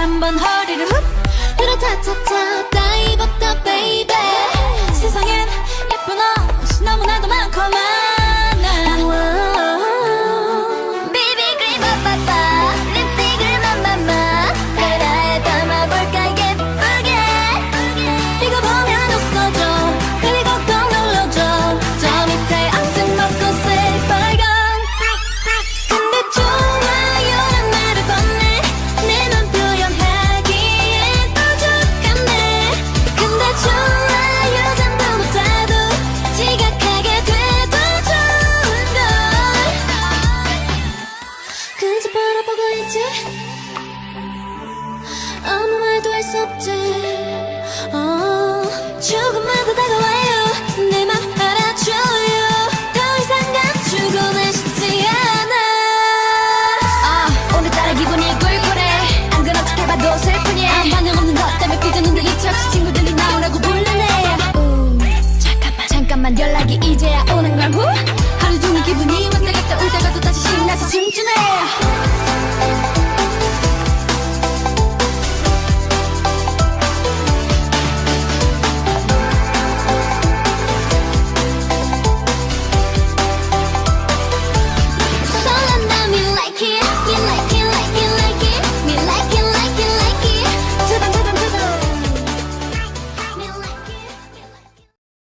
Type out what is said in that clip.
한번 허리를 훅 으라차차차 다 입었다 baby. 세상엔 예쁜 옷이 너무나도 많고 많아. 비비크림 빠빠빠 립스틱을 맘맘마 카라에 담아볼까 예쁘게. 이거 보면 웃어줘 그리고 꼭 눌러줘 저 밑에 악sen 먹고 새빨간. 근데 좋아요란 말을 건네 내 맘 표현하기엔 부족하네. 근데 좋아요 전부 못해도 지각하게 돼도 좋은걸. 그저 바라보고 있지 아무 말도 할 수 없지. 조금만 더 다가와